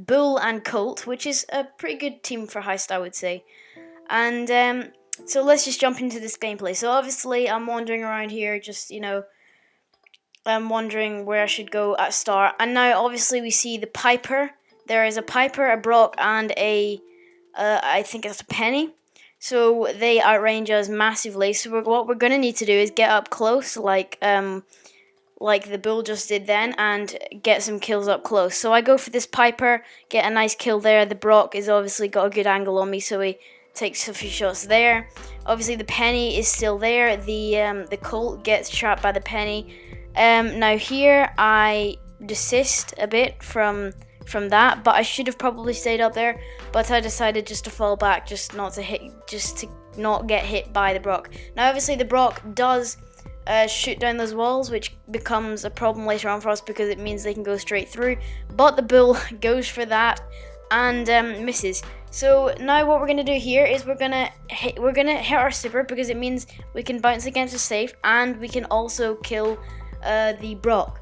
Bull and Colt, which is a pretty good team for Heist, I would say. And so let's just jump into this gameplay. So obviously I'm wandering around here, just I'm wondering where I should go at start. And now obviously we see the Piper. There is a Piper, a Brock, and I think it's a Penny. So they outrange us massively. So what we're gonna need to do is get up close, like the Bull just did then, and get some kills up close. So I go for this Piper, get a nice kill there. The Brock is obviously got a good angle on me, so he takes a few shots there. Obviously the Penny is still there. The Colt gets trapped by the Penny. Now here I desist a bit from that, but I should have probably stayed up there. But I decided just to fall back, just to not get hit by the Brock. Now obviously the Brock does shoot down those walls, which becomes a problem later on for us because it means they can go straight through. But the Bull goes for that and misses. So now what we're gonna do here is we're gonna hit our super because it means we can bounce against a safe and we can also kill the Brock.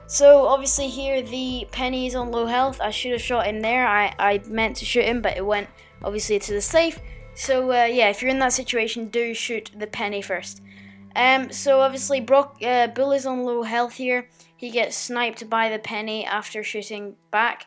So obviously here the Penny is on low health. I should have shot in there. I meant to shoot him, but it went obviously to the safe. So yeah, if you're in that situation, do shoot the Penny first. So obviously Bull is on low health here. He gets sniped by the Penny after shooting back.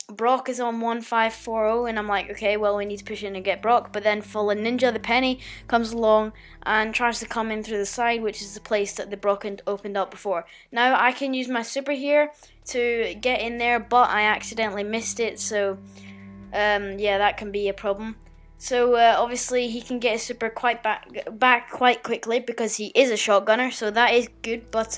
Brock is on 1540, and I'm like, okay, well, we need to push in and get Brock. But then Fallen Ninja, the Penny, comes along and tries to come in through the side, which is the place that the Brock opened up before. Now I can use my super here to get in there, but I accidentally missed it, so yeah, that can be a problem. So obviously he can get his super back quite quickly because he is a shotgunner, so that is good. But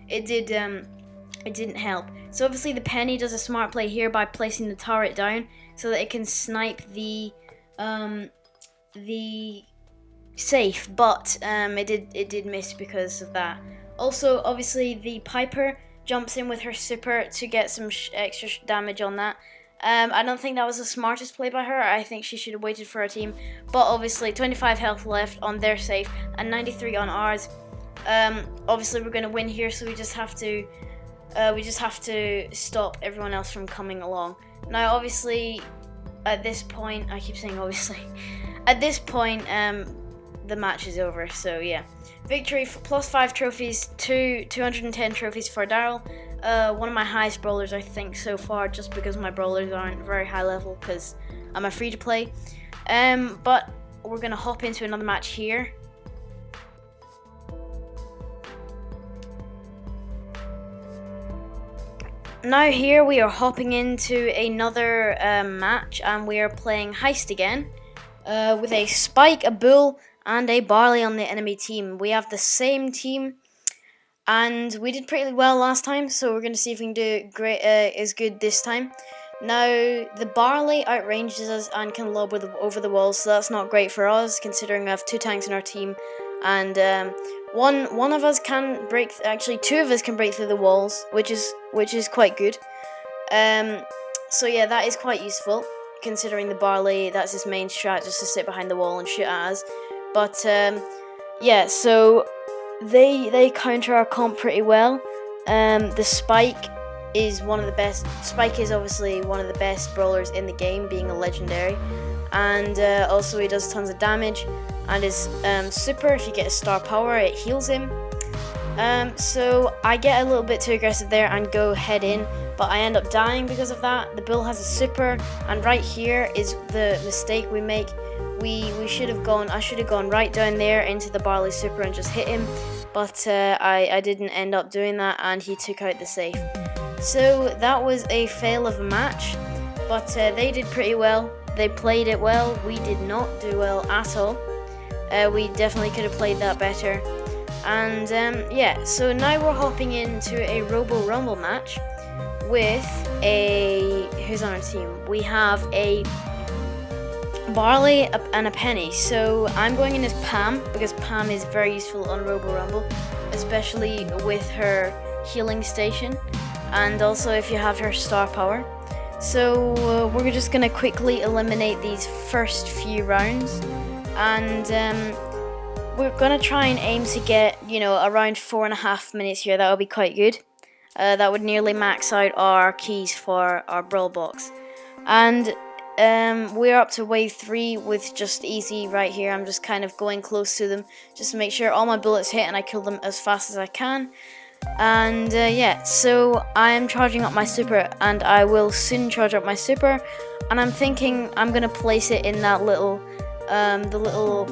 it didn't help. So obviously the Penny does a smart play here by placing the turret down so that it can snipe the safe, but it did miss because of that. Also, obviously the Piper jumps in with her super to get some extra damage on that. I don't think that was the smartest play by her. I think she should have waited for her team. But obviously 25 health left on their safe and 93 on ours. Obviously we're going to win here, so we just have to stop everyone else from coming along. Now obviously at this point, I keep saying obviously, at this point the match is over, so yeah. Victory for +5 trophies, 210 trophies for Daryl. One of my highest brawlers I think so far, just because my brawlers aren't very high level because I'm a free to play. But we're gonna hop into another match here. Now here we are hopping into another match, and we are playing Heist again with a Spike, a Bull, and a Barley on the enemy team. We have the same team, and we did pretty well last time, so we're going to see if we can do great as good this time. Now the Barley outranges us and can lob over the walls, so that's not great for us considering we have 2 tanks in our team, and one of us can break. Actually, 2 of us can break through the walls, which is quite good. So yeah, that is quite useful considering the Barley, that's his main strat, just to sit behind the wall and shoot at us. But yeah, so they counter our comp pretty well. The Spike is one of the best. Spike is obviously one of the best brawlers in the game, being a legendary, and also he does tons of damage. And his super, if you get a star power, it heals him. So I get a little bit too aggressive there and go head in, but I end up dying because of that. The Bull has a super, and right here is the mistake we make. I should have gone right down there into the Barley super and just hit him, but I didn't end up doing that, and he took out the safe. So that was a fail of a match, but they did pretty well. They played it well. We did not do well at all. We definitely could have played that better. And yeah, so now we're hopping into a Robo Rumble match with who's on our team? We have a Barley and a Penny. So I'm going in as Pam because Pam is very useful on Robo Rumble, especially with her healing station, and also if you have her star power. So we're just gonna quickly eliminate these first few rounds, and we're gonna try and aim to get, around 4.5 minutes here. That'll be quite good. that would nearly max out our keys for our Brawl box. And we're up to wave 3 with just easy right here. I'm just kind of going close to them just to make sure all my bullets hit and I kill them as fast as I can. And yeah, so I am charging up my super, and I will soon charge up my super. And I'm thinking I'm gonna place it in that little, the little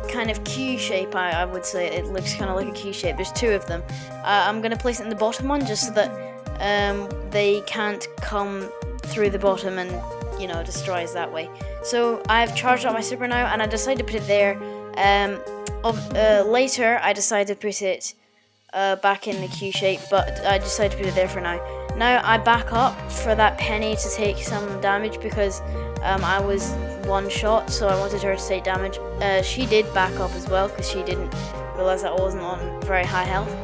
kind of Q shape. I would say it looks kind of like a Q shape. There's 2 of them. I'm gonna place it in the bottom one just so that they can't come through the bottom and destroy us that way. So I've charged up my super now, and I decided to put it there. Later I decided to put it back in the Q shape, but I decided to put it there for now. Now I back up for that Penny to take some damage because I was one shot, so I wanted her to take damage. She did back up as well because she didn't realize that I wasn't on very high health.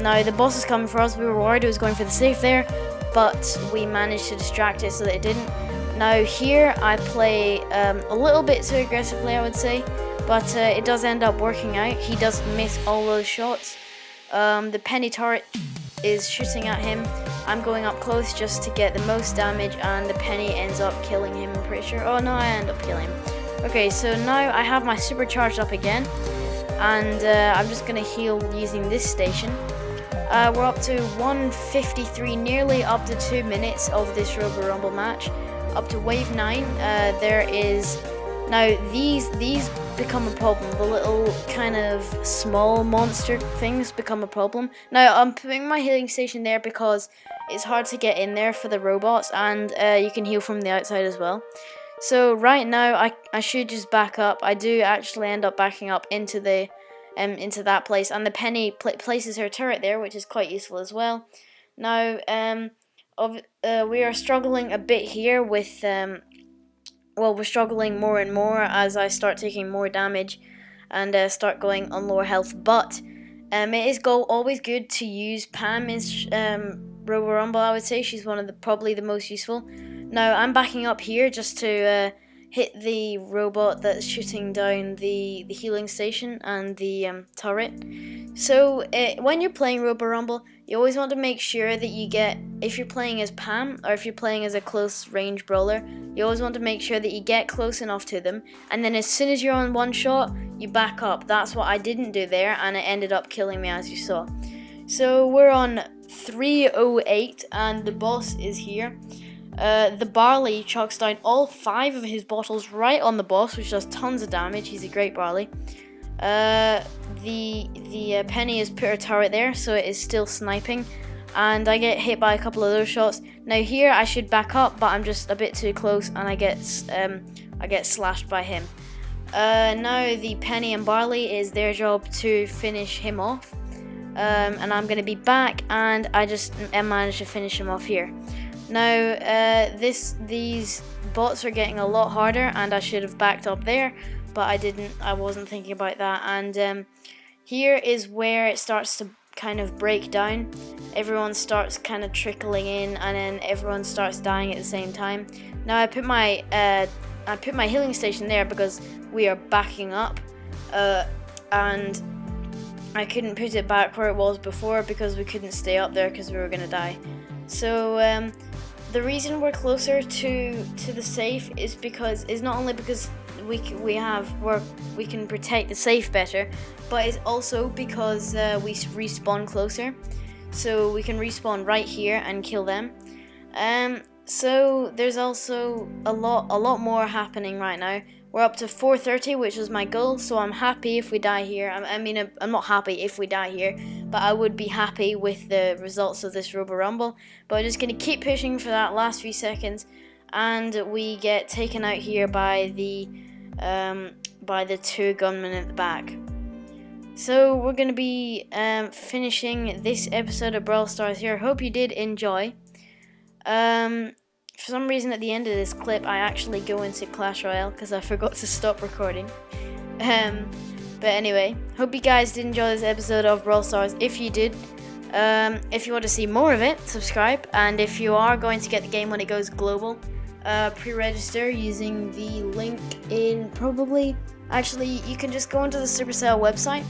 Now the boss is coming for us. We were worried it was going for the safe there, but we managed to distract it so that it didn't. Now here I play a little bit too aggressively, I would say, but it does end up working out. He does miss all those shots. The Penny turret is shooting at him. I'm going up close just to get the most damage, and the Penny ends up killing him, I'm pretty sure. Oh no, I end up killing him. Okay, so now I have my super charged up again, and I'm just gonna heal using this station. We're up to 153, nearly up to 2 minutes of this Robo Rumble match. Up to wave 9, there is... Now, these become a problem. The little kind of small monster things become a problem. Now, I'm putting my healing station there because it's hard to get in there for the robots, and you can heal from the outside as well. So right now, I should just back up. I do actually end up backing up into that place, and the Penny places her turret there, which is quite useful as well. Now, we are struggling a bit here with... well, we're struggling more and more as I start taking more damage and start going on lower health. But it is always good to use Pam as Robo Rumble, I would say. She's one of probably the most useful. Now, I'm backing up here just to hit the robot that's shooting down the healing station and the turret. So when you're playing Robo Rumble, you always want to make sure that you get, if you're playing as Pam or if you're playing as a close range brawler, you always want to make sure that you get close enough to them, and then as soon as you're on one shot, you back up. That's what I didn't do there, and it ended up killing me, as you saw. So we're on 308, and the boss is here. The Barley chucks down all 5 of his bottles right on the boss, which does tons of damage. He's a great Barley. The Penny has put her turret there, so it is still sniping, and I get hit by a couple of those shots. Now here I should back up, but I'm just a bit too close, and I get slashed by him. Now the Penny and Barley is their job to finish him off, and I'm gonna be back, and I just managed to finish him off here. Now these bots are getting a lot harder, and I should have backed up there, but I didn't. I wasn't thinking about that. And here is where it starts to kind of break down. Everyone starts kind of trickling in, and then everyone starts dying at the same time. Now I put my healing station there because we are backing up, and I couldn't put it back where it was before because we couldn't stay up there because we were gonna die. So the reason we're closer to the safe is not only because we can protect the safe better, but it's also because we respawn closer, so we can respawn right here and kill them. So there's also a lot more happening right now. We're up to 430, which was my goal, so I'm happy if we die here. I'm not happy if we die here, but I would be happy with the results of this Robo Rumble. But I'm just going to keep pushing for that last few seconds, and we get taken out here by the 2 gunmen at the back. So we're going to be finishing this episode of Brawl Stars here. Hope you did enjoy. For some reason at the end of this clip I actually go into Clash Royale because I forgot to stop recording. But anyway, hope you guys did enjoy this episode of Brawl Stars. If you did, if you want to see more of it, subscribe. And if you are going to get the game when it goes global, pre-register using the link in probably... Actually, you can just go onto the Supercell website,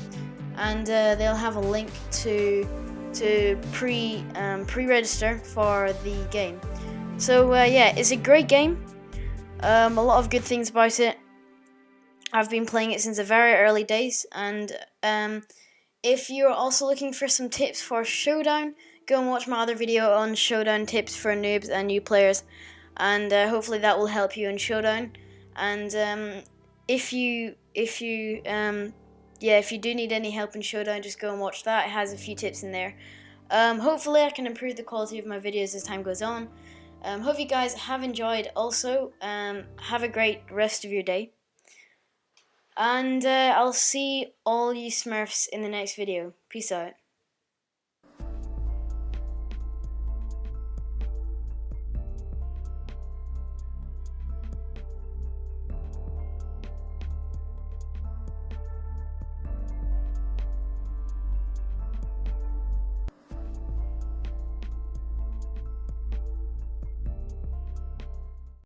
and they'll have a link to to pre-register for the game. So yeah, it's a great game. A lot of good things about it. I've been playing it since the very early days, and if you're also looking for some tips for Showdown, go and watch my other video on Showdown tips for noobs and new players, and hopefully that will help you in Showdown. And if you do need any help in Showdown, just go and watch that. It has a few tips in there. Hopefully I can improve the quality of my videos as time goes on. Hope you guys have enjoyed also. Have a great rest of your day. And I'll see all you Smurfs in the next video. Peace out.